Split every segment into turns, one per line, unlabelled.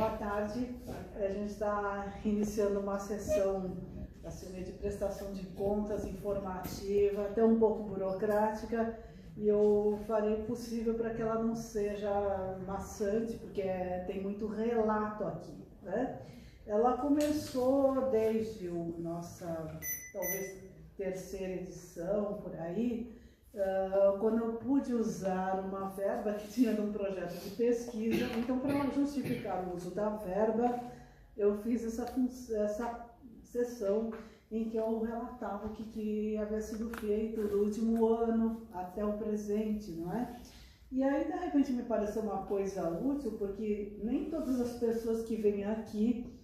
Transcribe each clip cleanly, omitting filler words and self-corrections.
Boa tarde. A gente está iniciando uma sessão assim, de prestação de contas informativa, até um pouco burocrática, e eu farei o possível para que ela não seja maçante, porque tem muito relato aqui, né? Ela começou desde nossa, talvez, terceira edição, por aí, quando eu pude usar uma verba que tinha de um projeto de pesquisa. Então, para justificar o uso da verba, eu fiz essa sessão em que eu relatava o que havia sido feito do último ano até o presente, não é? E aí, de repente, me pareceu uma coisa útil, porque nem todas as pessoas que vêm aqui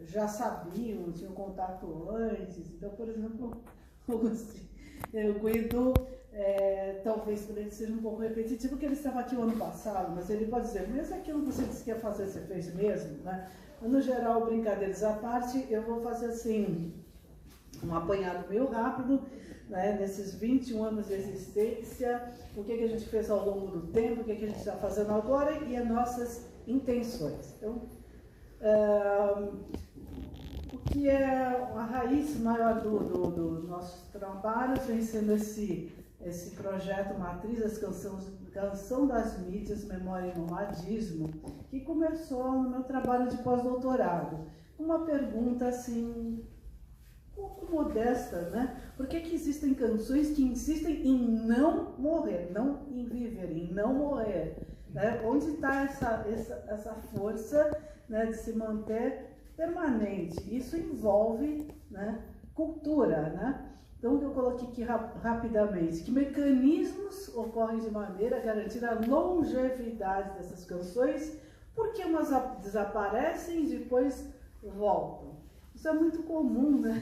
já sabiam, tinham contato antes. Então, por exemplo, o Guido, talvez para ele seja um pouco repetitivo, porque ele estava aqui o ano passado, mas ele pode dizer, mesmo aquilo que você disse que ia fazer, você fez mesmo, né? No geral, brincadeiras à parte, eu vou fazer assim, um apanhado meio rápido, né, nesses 21 anos de existência, o que a gente fez ao longo do tempo, o que a gente está fazendo agora e as nossas intenções. Então, o que é a raiz maior do nosso trabalho vem sendo esse projeto matriz, as Canção das Mídias, Memória e Nomadismo, que começou no meu trabalho de pós-doutorado. Uma pergunta assim, um pouco modesta, né? Por que existem canções que insistem em não morrer, não em viver, em não morrer? Né? Onde está essa força, né, de se manter permanente? Isso envolve, né, cultura, né? Então, eu coloquei aqui rapidamente que mecanismos ocorrem de maneira a garantir a longevidade dessas canções, porque umas desaparecem e depois voltam. Isso é muito comum, né?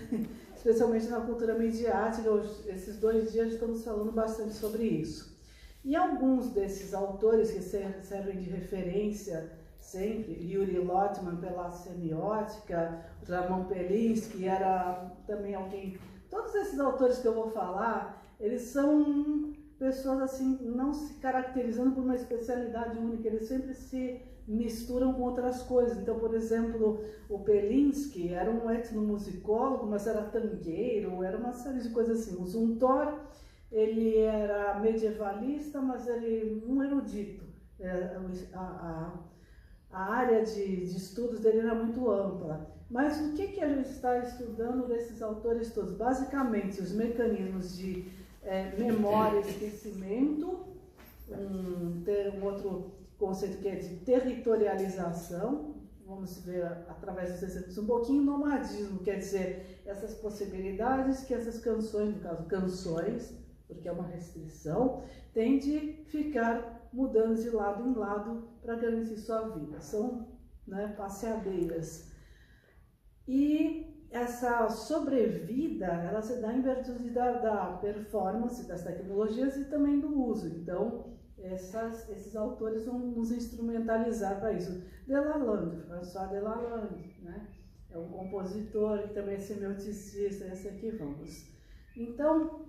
Especialmente na cultura midiática. Esses 2 dias estamos falando bastante sobre isso. E alguns desses autores que servem de referência sempre, Yuri Lotman pela semiótica, Ramon Pelinsky era também alguém. Todos esses autores que eu vou falar, eles são pessoas assim, não se caracterizando por uma especialidade única, eles sempre se misturam com outras coisas. Então, por exemplo, o Pelinsky era um etnomusicólogo, mas era tangueiro, era uma série de coisas assim. O Zumthor, ele era medievalista, mas ele um erudito. A área de estudos dele era muito ampla. Mas o que a gente está estudando desses autores todos? Basicamente, os mecanismos de memória e esquecimento, um outro conceito que é de territorialização, vamos ver através dos exemplos um pouquinho, nomadismo, quer dizer, essas possibilidades que essas canções, no caso canções, porque é uma restrição, têm de ficar mudando de lado em lado para garantir sua vida. São, né, passeadeiras. E essa sobrevida, ela se dá em virtude da performance das tecnologias e também do uso. Então, esses autores vão nos instrumentalizar para isso. Delalande, François Delalande, né? É um compositor e também é semioticista, esse aqui vamos. Então,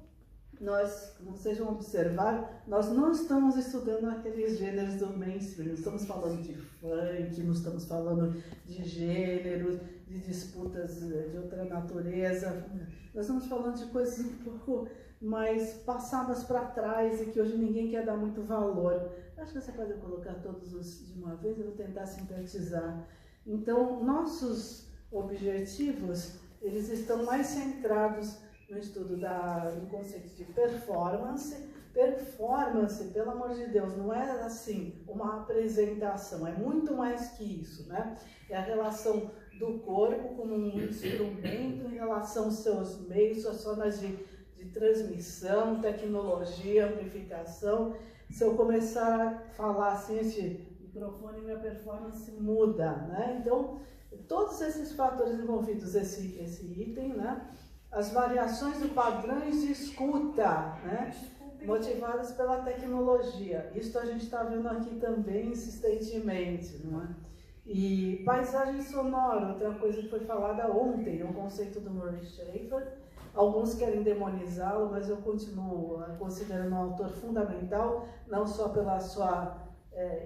nós, como vocês vão observar, nós não estamos estudando aqueles gêneros do mainstream, não estamos falando de funk, não estamos falando de gêneros, de disputas de outra natureza, nós estamos falando de coisas um pouco mais passadas para trás e que hoje ninguém quer dar muito valor. Acho que você pode colocar todos os de uma vez, eu vou tentar sintetizar. Então, nossos objetivos, eles estão mais centrados no estudo do conceito de performance. Performance, pelo amor de Deus, não é assim uma apresentação, é muito mais que isso, né? É a relação do corpo como um instrumento em relação aos seus meios, suas formas de transmissão, tecnologia, amplificação. Se eu começar a falar assim, este microfone, minha performance muda, né? Então, todos esses fatores envolvidos, esse item, né? As variações do padrões de escuta, né? Motivadas pela tecnologia. Isso a gente está vendo aqui também insistentemente, não é? E paisagem sonora, outra coisa que foi falada ontem, o conceito do Murray Schafer. Alguns querem demonizá-lo, mas eu continuo considerando um autor fundamental, não só pela sua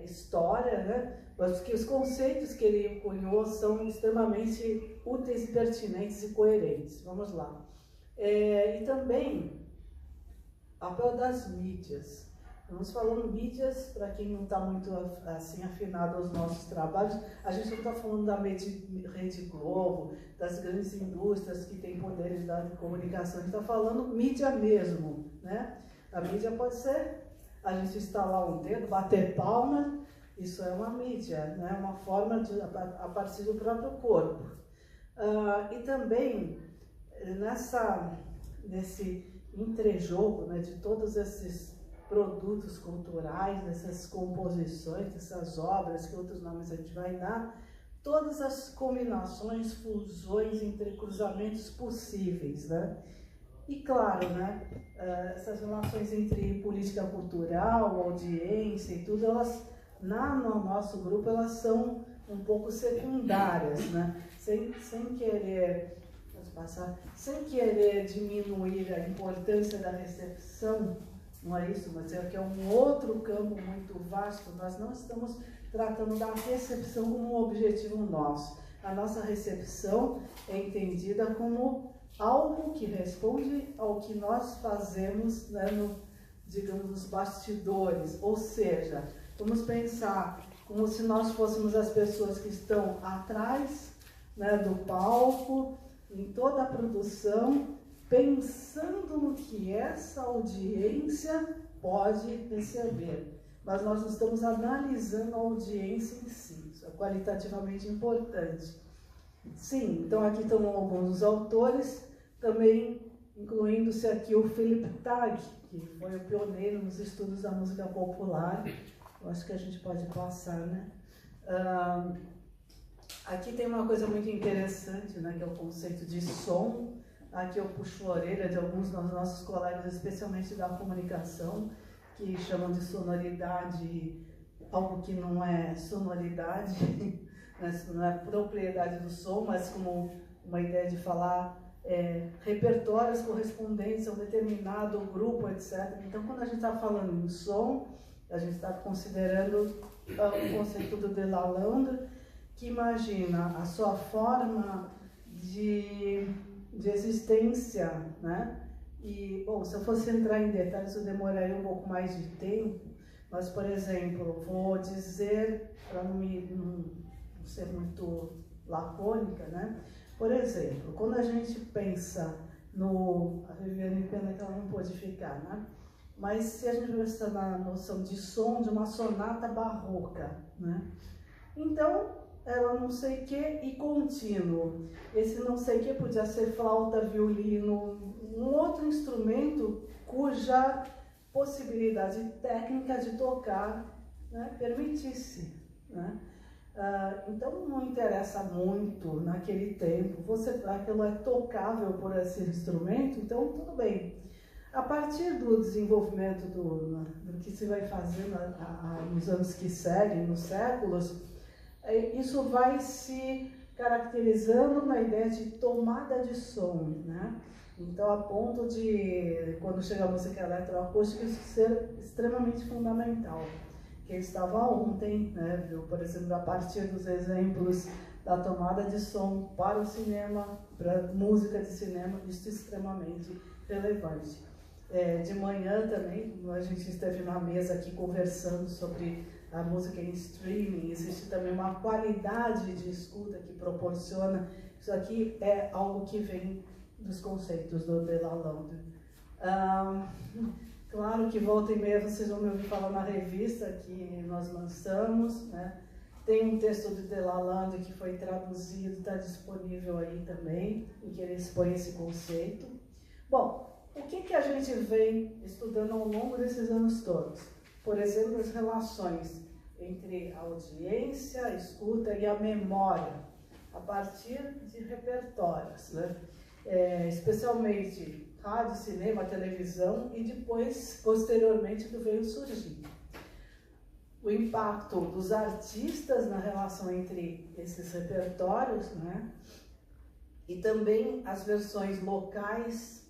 história, né? Mas que os conceitos que ele cunhou são extremamente úteis e pertinentes e coerentes. Vamos lá. E também, papel das mídias. Estamos falando mídias, para quem não está muito assim afinado aos nossos trabalhos, a gente não está falando da Rede Globo, das grandes indústrias que têm poderes da comunicação, a gente está falando mídia mesmo, né? A mídia pode ser a gente instalar um dedo, bater palma, isso é uma mídia, né? Uma forma de, a partir do próprio corpo. E também, nesse entrejogo, né, de todos esses produtos culturais, dessas composições, dessas obras, que outros nomes a gente vai dar, todas as combinações, fusões, entrecruzamentos possíveis, né? E claro, né, essas relações entre política cultural, audiência e tudo, elas, no nosso grupo, elas são um pouco secundárias, né? Sem querer diminuir a importância da recepção, não é isso, mas é que é um outro campo muito vasto. Nós não estamos tratando da recepção como um objetivo nosso. A nossa recepção é entendida como algo que responde ao que nós fazemos, né, digamos, nos bastidores. Ou seja, vamos pensar como se nós fôssemos as pessoas que estão atrás, né, do palco, em toda a produção, pensando no que essa audiência pode receber. Mas nós não estamos analisando a audiência em si, isso é qualitativamente importante. Sim, então aqui estão alguns dos autores, também incluindo-se aqui o Philip Tagg, que foi o pioneiro nos estudos da música popular. Eu acho que a gente pode passar, né? Aqui tem uma coisa muito interessante, né, que é o conceito de som. Aqui eu puxo a orelha de alguns dos nossos colegas, especialmente da comunicação, que chamam de sonoridade, algo que não é sonoridade, não é propriedade do som, mas como uma ideia de falar repertórios correspondentes a um determinado grupo, etc. Então, quando a gente está falando em som, a gente está considerando o conceito do de Lalande, que imagina a sua forma de existência, né? E, bom, se eu fosse entrar em detalhes, eu demoraria um pouco mais de tempo, mas, por exemplo, vou dizer, para não ser muito lacônica, né? Por exemplo, quando a gente pensa a Viviane, pena que ela não pôde ficar, né? Mas se a gente pensa na noção de som de uma sonata barroca, né? Então, ela não sei o que e contínuo. Esse não sei o que podia ser flauta, violino, um outro instrumento cuja possibilidade técnica de tocar, né, permitisse, né? Então não interessa muito naquele tempo, aquilo é tocável por esse instrumento, então tudo bem. A partir do desenvolvimento do que se vai fazendo nos anos que seguem, nos séculos, isso vai se caracterizando na ideia de tomada de som, né? Então, a ponto de, quando chega a música eletroacústica, isso ser extremamente fundamental. Quem estava ontem, né, viu, por exemplo, a partir dos exemplos da tomada de som para o cinema, para música de cinema, isso é extremamente relevante. De manhã também, a gente esteve na mesa aqui conversando sobre a música em streaming, existe também uma qualidade de escuta que proporciona. Isso aqui é algo que vem dos conceitos do de Lalande. Claro que volta e meia vocês vão me ouvir falar na revista que nós lançamos, né? Tem um texto do de Lalande que foi traduzido, está disponível aí também, em que ele expõe esse conceito. Bom, o que a gente vem estudando ao longo desses anos todos? Por exemplo, as relações entre a audiência, a escuta e a memória, a partir de repertórios, né? Especialmente rádio, cinema, televisão e depois, posteriormente, que veio surgir. O impacto dos artistas na relação entre esses repertórios, né? E também as versões locais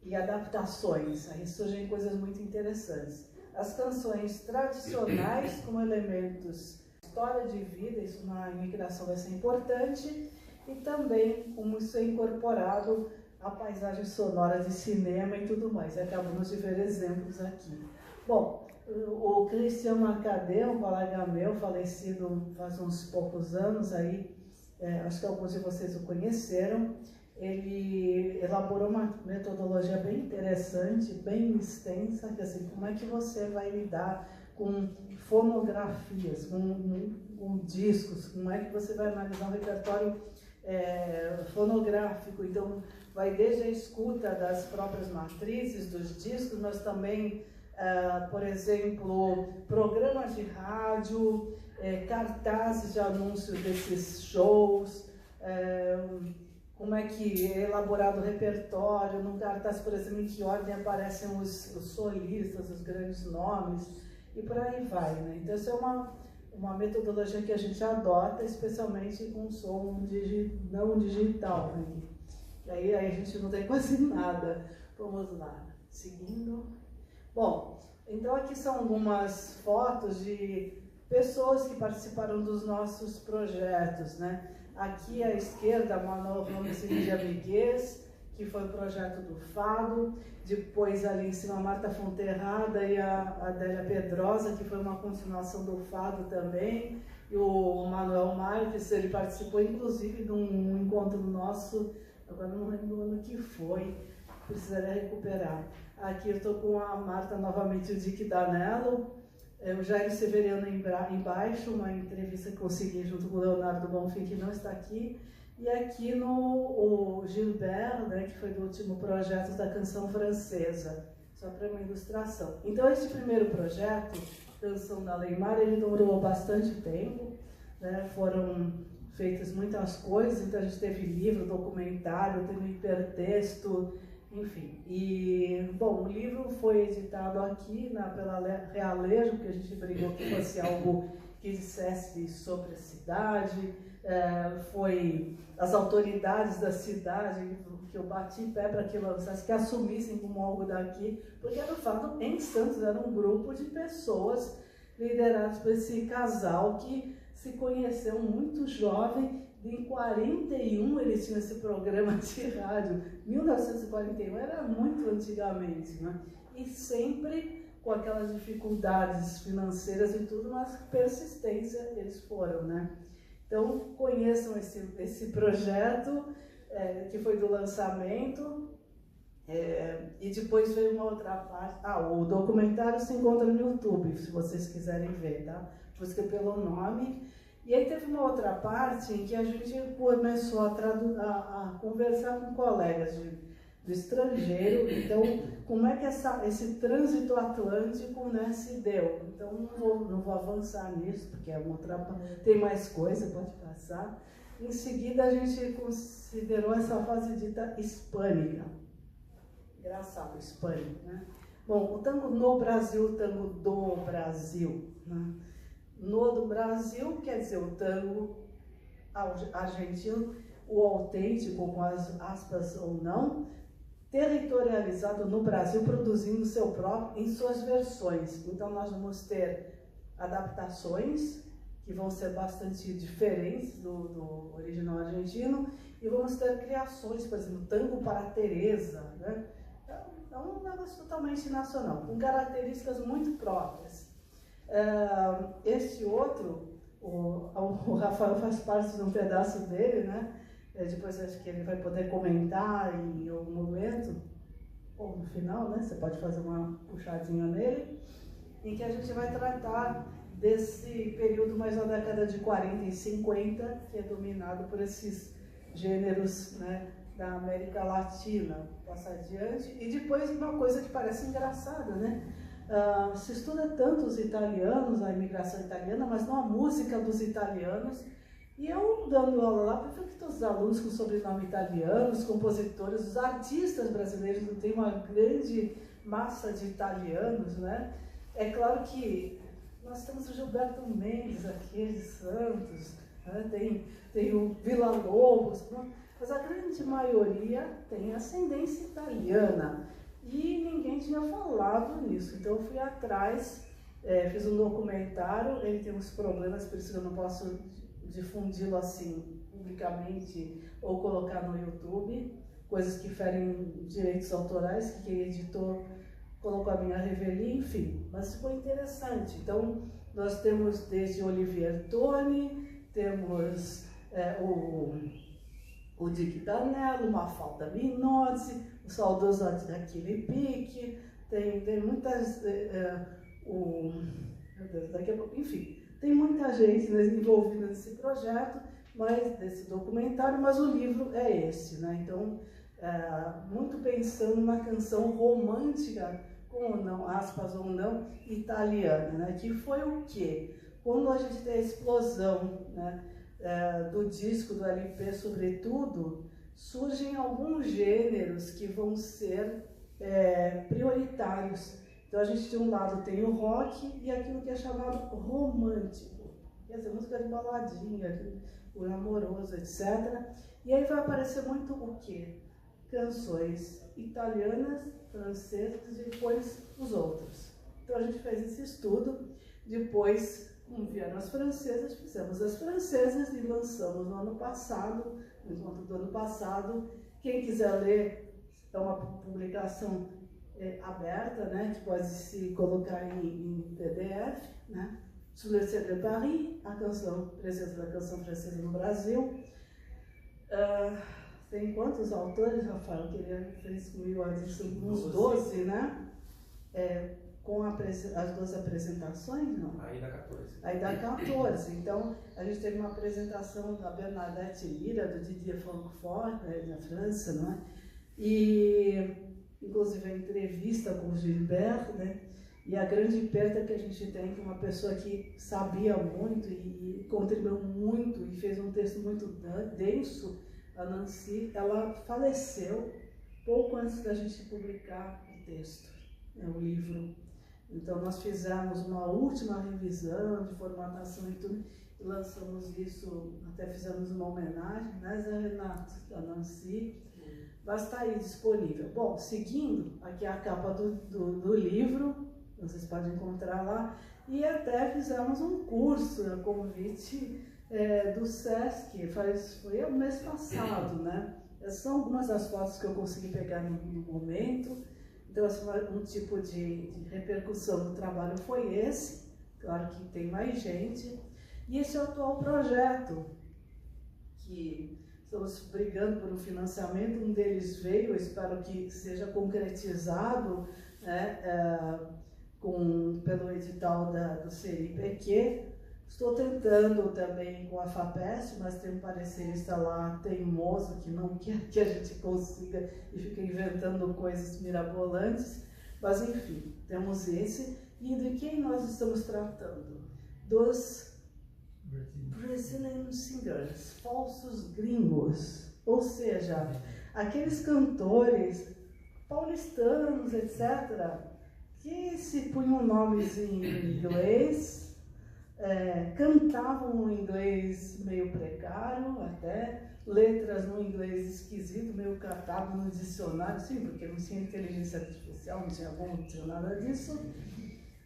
e adaptações. Aí surgem coisas muito interessantes. as canções tradicionais como elementos de história de vida, isso na imigração vai ser importante, e também como isso é incorporado à paisagem sonora de cinema e tudo mais. Acabamos de ver exemplos aqui. Bom, o Christian Macadê, um colega meu, falecido faz uns poucos anos, aí, acho que alguns de vocês o conheceram, ele elaborou uma metodologia bem interessante, bem extensa, que assim, como é que você vai lidar com fonografias, com discos, como é que você vai analisar um repertório fonográfico. Então, vai desde a escuta das próprias matrizes dos discos, mas também, por exemplo, programas de rádio, cartazes de anúncios desses shows, como é que é elaborado o repertório, num cartaz, por exemplo, em que ordem aparecem os solistas, os grandes nomes, e por aí vai, né? Então, isso é uma metodologia que a gente adota, especialmente com som não digital, né? E aí a gente não tem quase nada. Vamos lá, seguindo. Bom, então aqui são algumas fotos de pessoas que participaram dos nossos projetos, né? Aqui à esquerda, Manuel Ramos e Lídia Miguez, que foi o projeto do Fado. Depois, ali em cima, Marta Fonterrada e a Adélia Pedrosa, que foi uma continuação do Fado também. E o Manuel Marques, ele participou, inclusive, de um encontro nosso, agora não lembro o ano que foi, precisaria recuperar. Aqui eu estou com a Marta novamente, o Dick Danello, o Jair Severiano embaixo, uma entrevista que consegui junto com o Leonardo Bonfim, que não está aqui. E aqui o Gilbert, né, que foi do último projeto da canção francesa, só para uma ilustração. Então, esse primeiro projeto, Canção da Leymar, ele durou bastante tempo, né, foram feitas muitas coisas, então a gente teve livro, documentário, teve hipertexto, enfim. E, bom, o livro foi editado aqui pela Realejo, porque a gente brigou que fosse algo que dissesse sobre a cidade. Foi as autoridades da cidade que eu bati pé para que lançasse, que assumissem como algo daqui, porque era fato, em Santos era um grupo de pessoas liderados por esse casal que se conheceu muito jovem. Em 41 eles tinham esse programa de rádio, 1941 era muito antigamente, né? E sempre com aquelas dificuldades financeiras e tudo, mas persistência eles foram, né? Então, conheçam esse projeto, que foi do lançamento, e depois veio uma outra parte. O documentário se encontra no YouTube, se vocês quiserem ver, tá? Busca pelo nome. E aí teve uma outra parte em que a gente começou a conversar com colegas do estrangeiro. Então, como é que esse trânsito atlântico, né, se deu? Então, não vou avançar nisso, porque é uma outra, tem mais coisa, pode passar. Em seguida, a gente considerou essa fase dita hispânica. Engraçado, hispânico, né? Bom, o tango no Brasil, o tango do Brasil, né? No do Brasil quer dizer o tango argentino, o autêntico, com as aspas ou não, territorializado no Brasil, produzindo seu próprio em suas versões. Então nós vamos ter adaptações que vão ser bastante diferentes do original argentino, e vamos ter criações, por exemplo, tango para Teresa, né? É um negócio totalmente nacional, com características muito próprias. Este outro, o Rafael faz parte de um pedaço dele, né? Depois acho que ele vai poder comentar em algum momento, ou no final, né? Você pode fazer uma puxadinha nele, em que a gente vai tratar desse período mais da década de 40 e 50, que é dominado por esses gêneros, né, da América Latina. Passar adiante. E depois uma coisa que parece engraçada, né? Se estuda tanto os italianos, a imigração italiana, mas não a música dos italianos. E eu, dando aula lá, eu vi que todos os alunos com sobrenome italiano, os compositores, os artistas brasileiros, não tem uma grande massa de italianos, né? É claro que nós temos o Gilberto Mendes aqui de Santos, né? Tem o Villa-Lobos, mas a grande maioria tem ascendência italiana. e ninguém tinha falado nisso. Então eu fui atrás, fiz um documentário, ele tem uns problemas, por isso eu não posso difundi-lo assim publicamente ou colocar no YouTube, coisas que ferem direitos autorais, que quem editou colocou a minha revelia, enfim, mas ficou interessante. Então nós temos desde Olivier Toni, temos o Dick Danello, Mafalda Minozzi, o saudoso Achille Pique, tem muitas, daqui a pouco, enfim, tem muita gente, né, envolvida nesse projeto, desse documentário, mas o livro é esse, né? Então, muito pensando na canção romântica, com ou não, aspas ou não, italiana, né? Que foi o quê? Quando a gente tem a explosão, né, do disco, do LP, sobretudo, surgem alguns gêneros que vão ser prioritários. Então a gente de um lado tem o rock e aquilo que é chamado romântico, quer dizer, música de baladinha, o amoroso, etc. E aí vai aparecer muito o quê? Canções italianas, francesas e depois os outros. Então a gente fez esse estudo, depois vieram as francesas, fizemos as francesas e lançamos no ano passado, no encontro do ano passado. Quem quiser ler, é uma publicação aberta, né, que pode se colocar em PDF, né? Sur le ciel de Paris, a canção princesa da canção francesa no Brasil. Tem quantos autores, Rafael, que ele fez comigo? Uns 12, né? Com as 12 apresentações, não?
Aí dá 14.
Aí dá 14. Então, a gente teve uma apresentação da Bernadette Lira, do Didier Francfort, da França, não é? E, inclusive, a entrevista com o Gilbert, né? E a grande perda que a gente tem, que uma pessoa que sabia muito e contribuiu muito e fez um texto muito denso, a Nancy, ela faleceu pouco antes da gente publicar o texto, o livro. Então nós fizemos uma última revisão de formatação e tudo, e lançamos isso, até fizemos uma homenagem, né, Zé Renato, da Nancy, vai estar aí disponível. Bom, seguindo, aqui a capa do livro, vocês podem encontrar lá, e até fizemos um curso, a convite do SESC, foi o mês passado, né? Essas são algumas das fotos que eu consegui pegar no momento. Então, assim, um tipo de repercussão do trabalho foi esse. Claro que tem mais gente. E esse é o atual projeto, que estamos brigando por um financiamento. Um deles veio, eu espero que seja concretizado, né, pelo edital do CNPq. Estou tentando também com a FAPESP, mas tem um parecerista lá teimoso que não quer que a gente consiga e fica inventando coisas mirabolantes. Mas, enfim, temos esse. E de quem nós estamos tratando? Dos Brazilian singers, falsos gringos. Ou seja, aqueles cantores paulistanos, etc., que se punham nomes em inglês, cantavam um inglês meio precário, até letras no inglês esquisito, meio catado no dicionário, sim, porque não tinha inteligência artificial, não tinha Google, não tinha nada disso,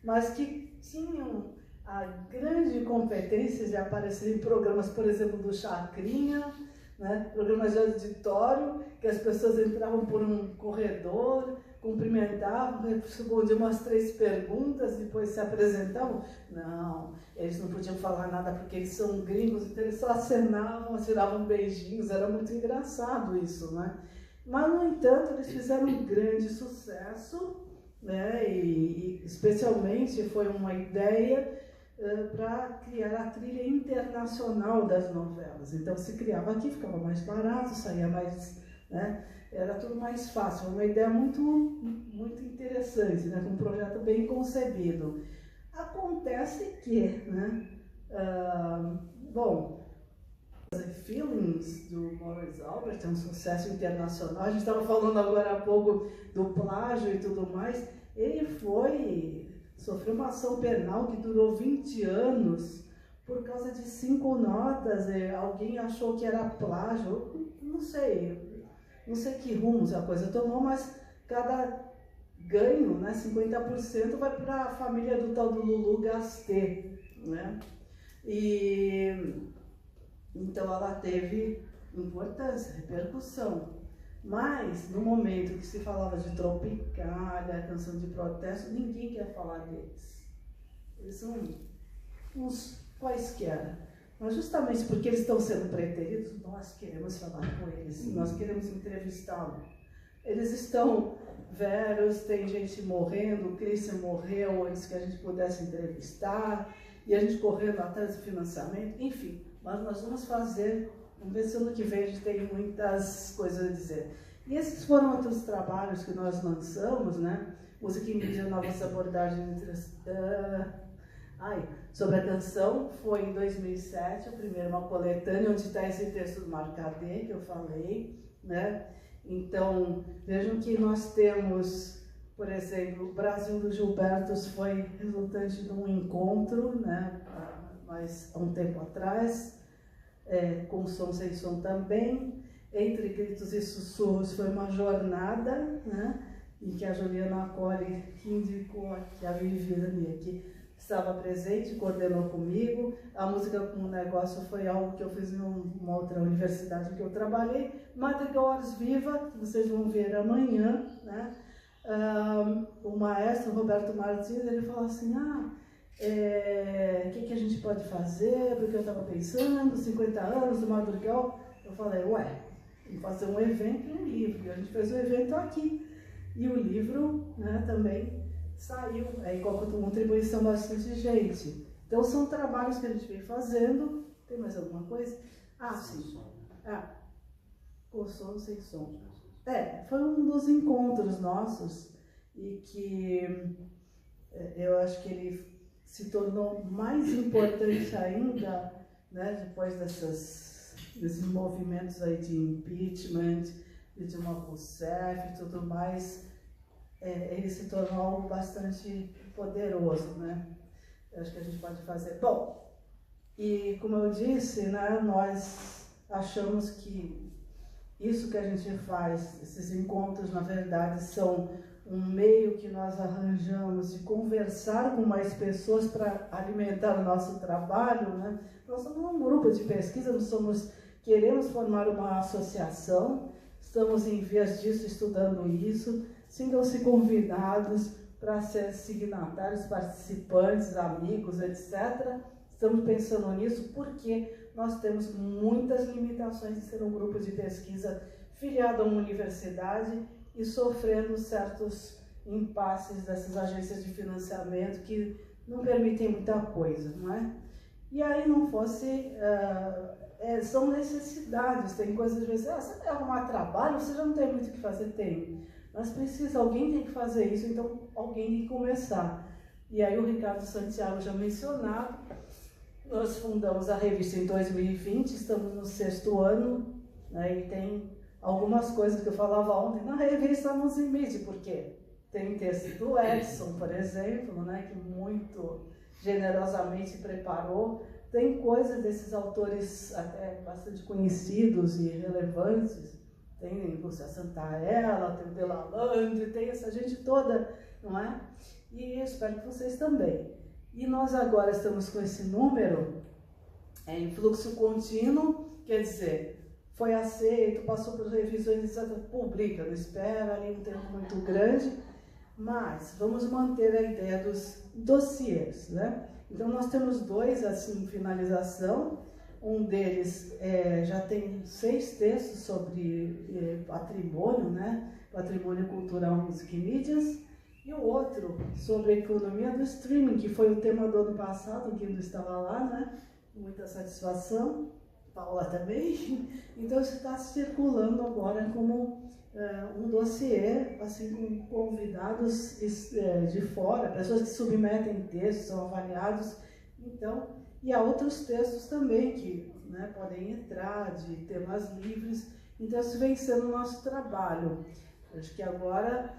mas que tinham a grande competência de aparecer em programas, por exemplo, do Chacrinha, né? Programas de auditório, que as pessoas entravam por um corredor, cumprimentavam, respondiam umas 3 perguntas, depois se apresentavam. Não, eles não podiam falar nada porque eles são gringos, então eles só acenavam, tiravam beijinhos, era muito engraçado isso, né? Mas, no entanto, eles fizeram um grande sucesso, né? E especialmente foi uma ideia para criar a trilha internacional das novelas. Então, se criava aqui, ficava mais barato, saía mais, né? Era tudo mais fácil, uma ideia muito, muito interessante, né? Um projeto bem concebido. Acontece que, né? Bom, Feelings, do Maurice Albert, é um sucesso internacional. A gente estava falando agora há pouco do plágio e tudo mais. Ele sofreu uma ação penal que durou 20 anos por causa de 5 notas. Alguém achou que era plágio, não sei que rumos a coisa tomou, mas cada ganho, né, 50% vai para a família do tal do Lulu Gasté, né? E então ela teve importância, repercussão. Mas no momento que se falava de Tropicália, canção de protesto, ninguém quer falar deles. Eles são uns quaisquer. Mas justamente porque eles estão sendo preteridos, nós queremos falar com eles, nós queremos entrevistá-los. Eles estão velhos, tem gente morrendo, o Christian morreu antes que a gente pudesse entrevistar, e a gente correndo atrás do financiamento, enfim. Mas nós vamos fazer, vamos ver se ano que vem a gente tem muitas coisas a dizer. E esses foram outros trabalhos que nós lançamos, né? Música e Mídia, Novas Abordagens sobre a canção, foi em 2007, o primeiro uma coletânea, onde está esse texto do Marcadê, que eu falei, né? Então, vejam que nós temos, por exemplo, o Brasil do Gilbertos foi resultante de um encontro, né? Mas há um tempo atrás, com som sem som também, Entre Gritos e Sussurros foi uma jornada, né? Em que a Juliana Colli, que indicou que a Viviane aqui estava presente, coordenou comigo. A música com o negócio foi algo que eu fiz em uma outra universidade que eu trabalhei. Madrigal Ars Viva, que vocês vão ver amanhã, né? O maestro Roberto Martins, ele falou assim, que a gente pode fazer? Porque eu estava pensando, 50 anos do Madrigal. Eu falei, vamos fazer um evento e um livro. E a gente fez o evento aqui. E o livro, né, também saiu, com contribuição bastante gente. Então são trabalhos que a gente vem fazendo. Tem mais alguma coisa? Sim. Com som, sem som. Foi um dos encontros nossos e que eu acho que ele se tornou mais importante ainda, né, depois desses movimentos aí de impeachment, de Dilma Rousseff e tudo mais. Ele se tornou algo bastante poderoso, né? Eu acho que a gente pode fazer. Bom, e como eu disse, né, nós achamos que isso que a gente faz, esses encontros, na verdade, são um meio que nós arranjamos de conversar com mais pessoas para alimentar o nosso trabalho, né? Nós somos um grupo de pesquisa, queremos formar uma associação, estamos em vias disso, estudando isso. Sintam-se convidados para ser signatários, participantes, amigos, etc. Estamos pensando nisso porque nós temos muitas limitações de ser um grupo de pesquisa filiado a uma universidade e sofrendo certos impasses dessas agências de financiamento que não permitem muita coisa, não é? E aí não fosse... são necessidades, tem coisas de vezes, você vai arrumar trabalho, você já não tem muito o que fazer, tem. Mas alguém tem que fazer isso, então alguém tem que começar. E aí o Ricardo Santiago já mencionava, nós fundamos a revista em 2020, estamos no 6º ano, né, e tem algumas coisas que eu falava ontem na revista Musicmídia, porque tem texto do Edson, por exemplo, né, que muito generosamente preparou, tem coisas desses autores até bastante conhecidos e relevantes, tem Lúcia Santaella, tem o Delalande, tem essa gente toda, não é? E eu espero que vocês também. E nós agora estamos com esse número em fluxo contínuo, quer dizer, foi aceito, passou por revisões, etc., publica, não espera ali um tempo muito grande, mas vamos manter a ideia dos dossiês, né? Então nós temos 2 assim em finalização. Um deles já tem 6 textos sobre patrimônio, né? Patrimônio cultural, música e mídias. E o outro sobre a economia do streaming, que foi o tema do ano passado, o Guido estava lá, né? Com muita satisfação, Paula também. Então isso está circulando agora como um dossiê, assim, com convidados de fora, pessoas que submetem textos, são avaliados. Então, e há outros textos também que, né, podem entrar de temas livres. Então, isso vem sendo o nosso trabalho. Acho que agora,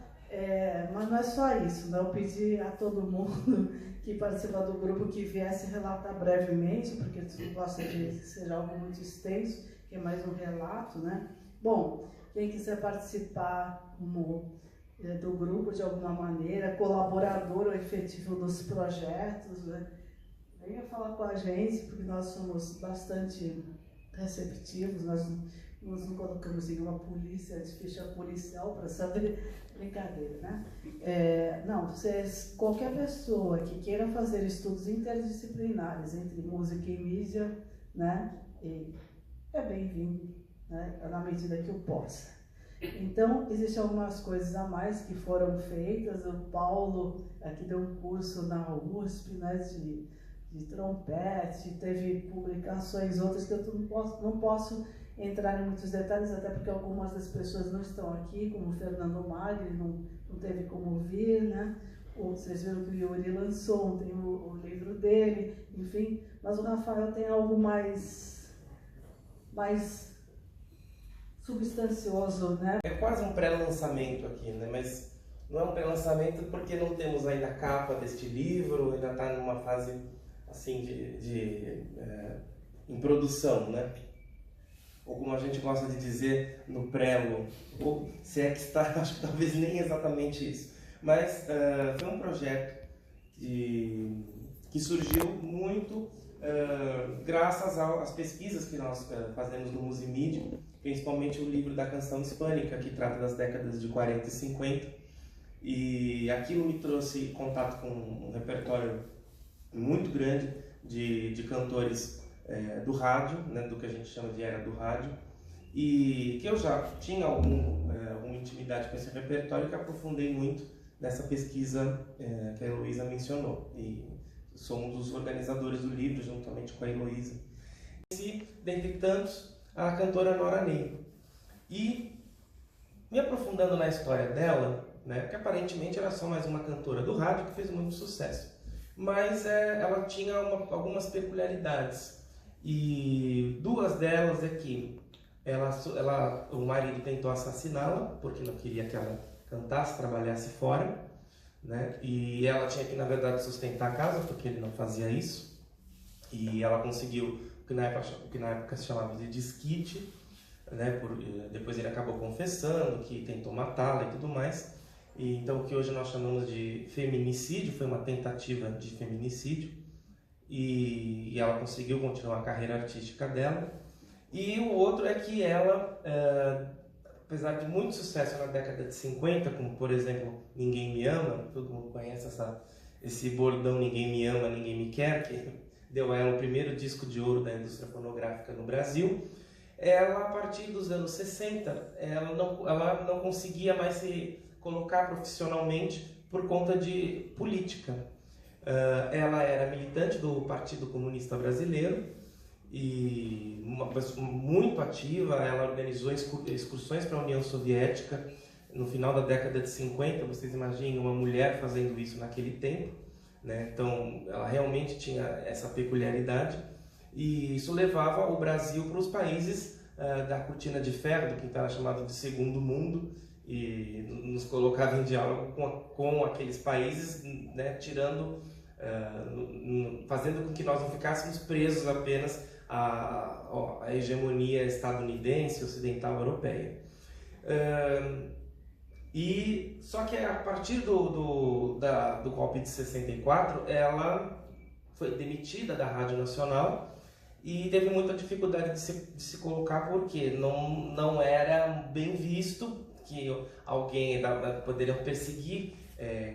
mas não é só isso, né? Eu pedi a todo mundo que participa do grupo que viesse relatar brevemente, porque eu não gosto de que seja algo muito extenso, que é mais um relato, né? Bom, quem quiser participar como do grupo de alguma maneira, colaborador ou efetivo dos projetos, né? Venha falar com a gente, porque nós somos bastante receptivos, nós não colocamos nenhuma polícia de ficha policial para saber, brincadeira, né? Não, qualquer pessoa que queira fazer estudos interdisciplinares entre música e mídia, né, é bem-vindo, né, na medida que eu possa. Então, existem algumas coisas a mais que foram feitas. O Paulo aqui deu um curso na USP, né, de trompete, teve publicações, outras que eu não posso entrar em muitos detalhes, até porque algumas das pessoas não estão aqui, como o Fernando Magri, não teve como vir, né? Vocês viram que o Yuri lançou, tem o livro dele, enfim, mas o Rafael tem algo mais substancioso, né?
É quase um pré-lançamento aqui, né? Mas não é um pré-lançamento porque não temos ainda a capa deste livro, ainda está numa fase assim em produção, né? Ou como a gente gosta de dizer, no prelo, ou se é que está, acho que talvez nem exatamente isso. Mas foi um projeto que surgiu muito graças às pesquisas que nós fazemos no Musimídia, principalmente o livro da canção hispânica, que trata das décadas de 40 e 50. E aquilo me trouxe contato com um repertório muito grande de cantores do rádio, né, do que a gente chama de era do rádio, e que eu já tinha alguma intimidade com esse repertório, que aprofundei muito nessa pesquisa que a Heloísa mencionou, e sou um dos organizadores do livro, juntamente com a Heloísa. E, dentre tantos, a cantora Nora Ney. E, me aprofundando na história dela, né, que aparentemente era só mais uma cantora do rádio que fez muito sucesso, mas ela tinha algumas peculiaridades. E duas delas é que o marido tentou assassiná-la porque não queria que ela cantasse, trabalhasse fora, né? E ela tinha que, na verdade, sustentar a casa porque ele não fazia isso. E ela conseguiu o que na época se chamava de desquite, né? Depois ele acabou confessando que tentou matá-la e tudo mais. E então o que hoje nós chamamos de feminicídio, foi uma tentativa de feminicídio. E ela conseguiu continuar a carreira artística dela. E o outro é que ela, apesar de muito sucesso na década de 50, como por exemplo Ninguém Me Ama, todo mundo conhece esse bordão Ninguém Me Ama, Ninguém Me Quer, que deu a ela o primeiro disco de ouro da indústria fonográfica no Brasil, ela, a partir dos anos 60, ela não conseguia mais se colocar profissionalmente por conta de política. Ela era militante do Partido Comunista Brasileiro e uma pessoa muito ativa. Ela organizou excursões para a União Soviética no final da década de 50. Vocês imaginem uma mulher fazendo isso naquele tempo, né? Então ela realmente tinha essa peculiaridade, e isso levava o Brasil para os países da cortina de ferro, do que era chamado de segundo mundo, e nos colocava em diálogo com aqueles países, né, fazendo com que nós não ficássemos presos apenas à hegemonia estadunidense, ocidental, europeia. E só que a partir do golpe de 64, ela foi demitida da Rádio Nacional e teve muita dificuldade de se colocar, porque não era bem visto que alguém poderia perseguir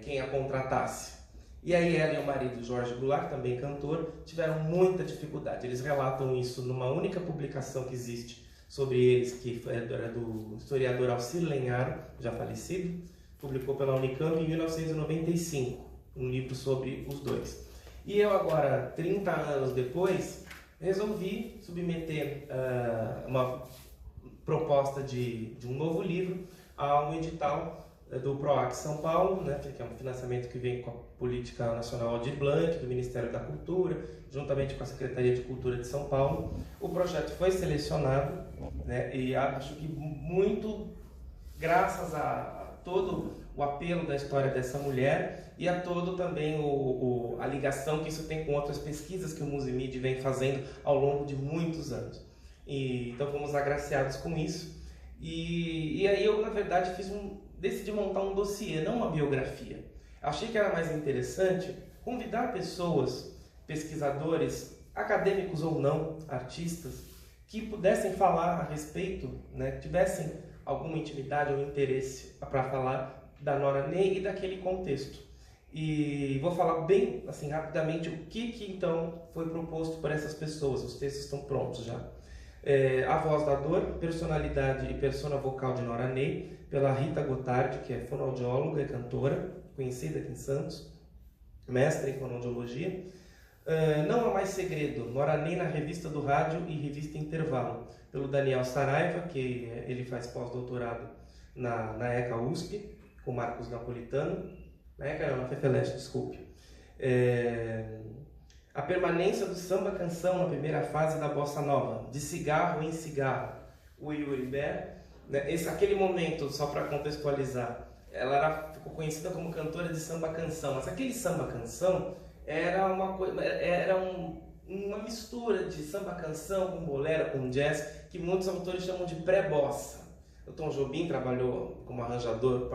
quem a contratasse. E aí ela e o marido Jorge Goulart, também cantor, tiveram muita dificuldade. Eles relatam isso numa única publicação que existe sobre eles, que era do historiador Alcir Lenharo, já falecido, publicou pela Unicamp em 1995, um livro sobre os dois. E eu agora, 30 anos depois, resolvi submeter uma proposta de um novo livro a um edital do PROAC São Paulo, né, que é um financiamento que vem com a Política Nacional Aldir Blanc, do Ministério da Cultura, juntamente com a Secretaria de Cultura de São Paulo. O projeto foi selecionado, né, e acho que muito graças a todo o apelo da história dessa mulher e a todo também a ligação que isso tem com outras pesquisas que o Musimídia vem fazendo ao longo de muitos anos. Então fomos agraciados com isso. E aí eu, na verdade, fiz decidi montar um dossiê, não uma biografia. Achei que era mais interessante convidar pessoas, pesquisadores, acadêmicos ou não, artistas, que pudessem falar a respeito, né, que tivessem alguma intimidade ou interesse para falar da Nora Ney e daquele contexto. E vou falar bem, assim, rapidamente o que então foi proposto por essas pessoas. Os textos estão prontos já. A Voz da Dor, Personalidade e Persona Vocal de Nora Ney, pela Rita Gotardi, que é fonoaudióloga e cantora, conhecida aqui em Santos, mestre em fonoaudiologia. Não Há Mais Segredo, Nora Ney na Revista do Rádio e Revista Intervalo, pelo Daniel Saraiva, que ele faz pós-doutorado na ECA USP, com Marcos Napolitano. Na ECA não, na FEFELESH, desculpe. A Permanência do Samba Canção na Primeira Fase da Bossa Nova, De Cigarro em Cigarro, o Yuri Ber. Aquele momento, só para contextualizar, ela ficou conhecida como cantora de samba canção, mas aquele samba canção era uma mistura de samba canção com bolero, com jazz, que muitos autores chamam de pré-bossa. O Tom Jobim trabalhou como arranjador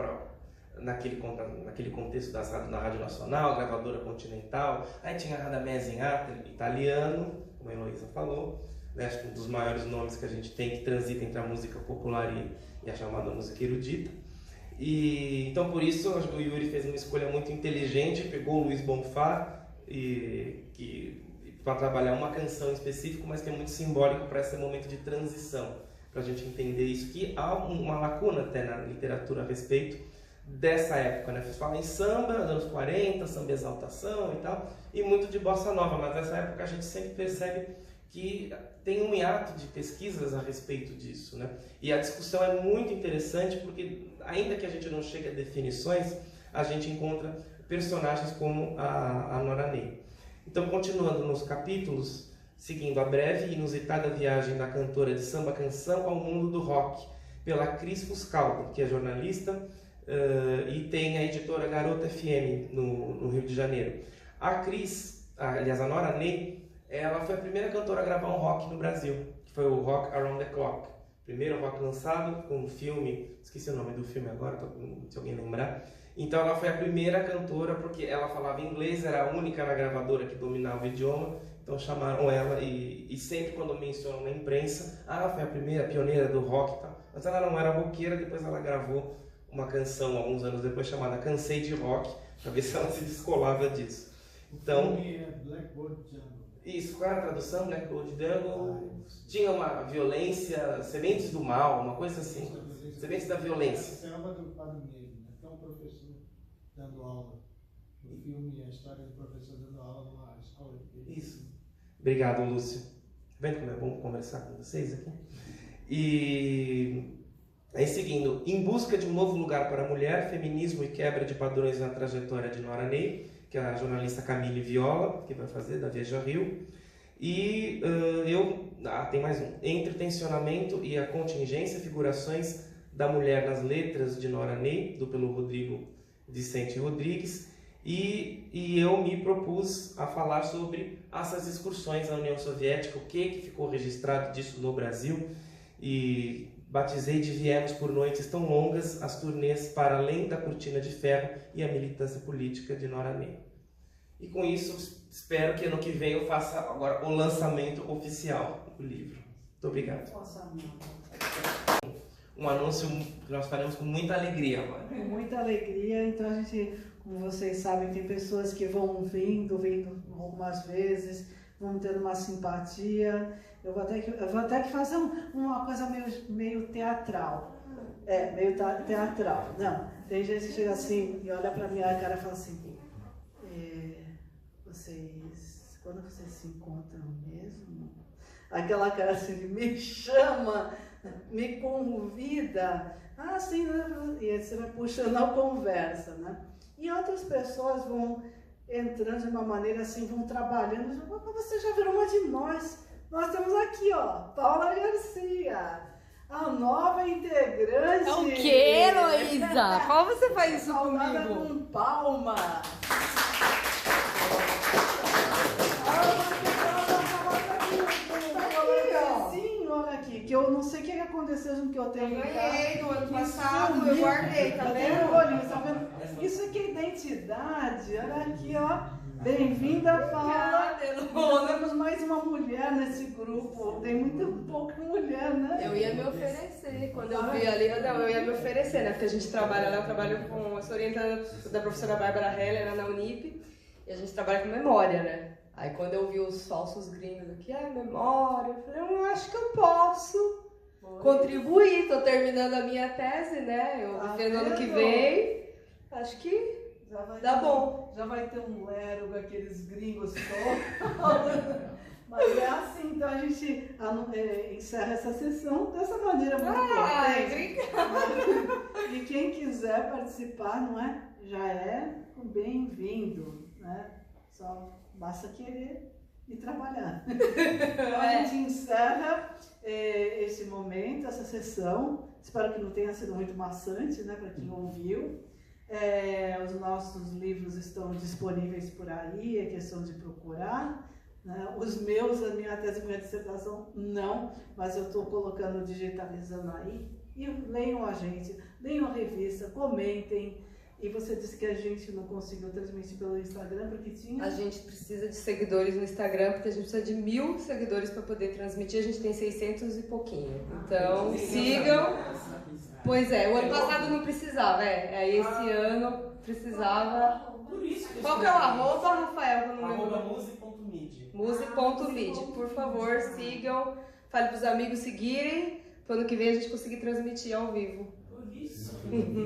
naquele contexto na Rádio Nacional, gravadora Continental. Aí tinha Radamés Inhardt, italiano, como a Heloísa falou, né? Acho que um dos maiores nomes que a gente tem que transita entre a música popular e a chamada música erudita. Então por isso acho que o Yuri fez uma escolha muito inteligente, pegou o Luiz Bonfá para trabalhar uma canção específica, mas que é muito simbólico para esse momento de transição, para a gente entender isso, que há uma lacuna até na literatura a respeito dessa época, né? Vocês falam em samba, anos 40, samba exaltação e tal, e muito de bossa nova, mas nessa época a gente sempre percebe que tem um hiato de pesquisas a respeito disso, né? E a discussão é muito interessante porque, ainda que a gente não chegue a definições, a gente encontra personagens como a Nora Ney. Então, continuando nos capítulos, seguindo a breve e inusitada viagem da cantora de samba-canção ao mundo do rock, pela Cris Fuscaldo, que é jornalista e tem a editora Garota FM no Rio de Janeiro. A Cris, aliás, a Nora Ney, ela foi a primeira cantora a gravar um rock no Brasil, que foi o Rock Around the Clock. Primeiro rock lançado com um filme, esqueci o nome do filme agora, se alguém lembrar. Então ela foi a primeira cantora, porque ela falava inglês, era a única na gravadora que dominava o idioma, então chamaram ela e sempre quando mencionam na imprensa, foi a primeira pioneira do rock e tal. Mas ela não era roqueira, depois ela gravou uma canção alguns anos depois chamada Cansei de Rock, para ver se ela se descolava disso. Então,
Blackboard Jungle.
Isso, qual era a tradução? Blackboard Jungle. Tinha uma violência, sementes do mal, uma coisa assim. Sementes da violência.
Selva do Padre Negro, né? Tem um professor dando aula no filme, a história do professor dando aula numa escola.
Isso. Obrigado, Lúcio. Vendo como é bom conversar com vocês aqui? E aí, seguindo, Em Busca de um Novo Lugar para a Mulher, Feminismo e Quebra de Padrões na Trajetória de Nora Ney, que é a jornalista Camille Viola, que vai fazer, da Veja Rio. E tem mais um. Entre o Tensionamento e a Contingência, Figurações da Mulher nas Letras, de Nora Ney, pelo Rodrigo Vicente Rodrigues. E eu me propus a falar sobre essas excursões à União Soviética, o que ficou registrado disso no Brasil. E batizei de Viemos por Noites Tão Longas as turnês para além da Cortina de Ferro e a militância política de Nora Ney. E com isso, espero que ano que vem eu faça agora o lançamento oficial do livro. Muito obrigado. Um anúncio que nós faremos com muita alegria agora.
Com muita alegria. Então a gente, como vocês sabem, tem pessoas que vão vindo algumas vezes, vão tendo uma simpatia. Eu vou até que fazer uma coisa meio teatral. Meio teatral. Não, tem gente que chega assim e olha pra minha cara e fala assim, quando vocês se encontram mesmo? Aquela cara assim, me chama, me convida. Sim, né? E aí você vai puxando a conversa, né? E outras pessoas vão entrando de uma maneira assim, vão trabalhando. Você já virou uma de nós. Nós temos aqui, ó, Paula Garcia, a nova integrante.
O que, Heloísa? Como você faz isso
Paulada
comigo?
com palma. Olha aqui, que eu não sei o que aconteceu com o que eu tenho.
Eu ganhei do ano
Que
passado,
sumiu.
eu guardei, tá
Eu
vendo?
tenho um olhinho, tá vendo? Isso aqui é identidade. Olha aqui, ó. Bem-vinda, Paula.
Obrigada,
Nós temos mais uma mulher nesse grupo. Tem muito pouca mulher, né?
Eu ia me oferecer, quando eu vi ali, eu ia me oferecer, né? Porque a gente trabalha lá, eu sou orientada da professora Bárbara Heller, lá na Unip, e a gente trabalha com memória, né? Aí quando eu vi os falsos gringos aqui, memória, eu falei, eu acho que eu posso contribuir, tô terminando a minha tese, né? Eu no ano que vem, acho que dá bom.
Já vai ter um Lero com aqueles gringos todos. Mas é assim, então a gente encerra essa sessão dessa maneira muito importante.
Obrigada.
E quem quiser participar, não é? Já é bem-vindo, né? Só basta querer e trabalhar. Então a gente encerra esse momento, essa sessão. Espero que não tenha sido muito maçante, né, para quem ouviu. Os nossos livros estão disponíveis por aí, é questão de procurar. Né? Os meus, a minha tese e minha dissertação, não, mas eu estou colocando, digitalizando aí. E leiam a gente, leiam a revista, comentem. E você disse que a gente não conseguiu transmitir pelo Instagram porque tinha...
A gente precisa de seguidores no Instagram, porque a gente precisa de 1000 seguidores para poder transmitir. A gente tem 600 e pouquinho. Então, sigam. Pois é, o ano passado não precisava, aí esse ano precisava.
Por isso que
Qual que é o arroba, Rafael?
@muse.mid.
Muse.mid. Por favor, sigam. Fale para os amigos seguirem. Para o ano que vem a gente conseguir transmitir ao vivo.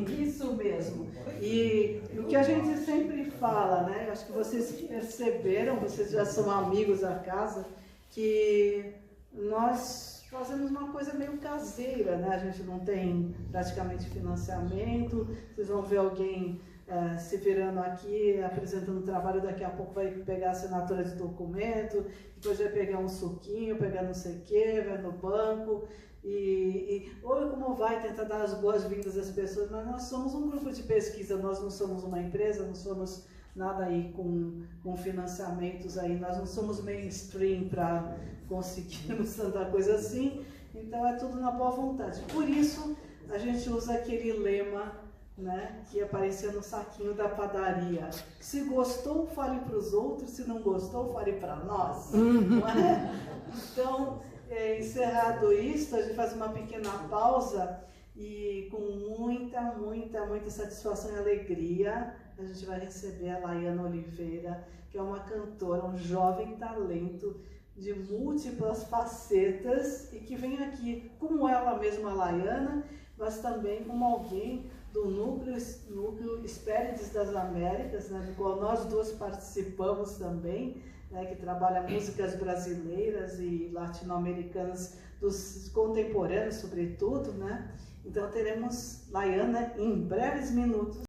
Isso mesmo. E o que a gente sempre fala, né? Acho que vocês perceberam, vocês já são amigos da casa, que nós fazemos uma coisa meio caseira, né? A gente não tem praticamente financiamento. Vocês vão ver alguém se virando aqui, apresentando o trabalho, daqui a pouco vai pegar a assinatura de documento, depois vai pegar um suquinho, pegar não sei o quê, vai no banco. Ou como vai tentar dar as boas-vindas às pessoas, mas nós somos um grupo de pesquisa, nós não somos uma empresa, não somos nada aí com financiamentos aí, nós não somos mainstream para conseguirmos tanta coisa assim, então é tudo na boa vontade. Por isso a gente usa aquele lema, né, que aparecia no saquinho da padaria: se gostou, fale para os outros, se não gostou, fale para nós. Não é? Então, encerrado isso, a gente faz uma pequena pausa e com muita satisfação e alegria a gente vai receber a Laiana Oliveira, que é uma cantora, um jovem talento de múltiplas facetas e que vem aqui como ela mesma, Laiana, mas também como alguém do núcleo Hespérides das Américas, né, do qual nós duas participamos também, né, que trabalha músicas brasileiras e latino-americanas, dos contemporâneos sobretudo, né? Então teremos Laiana em breves minutos.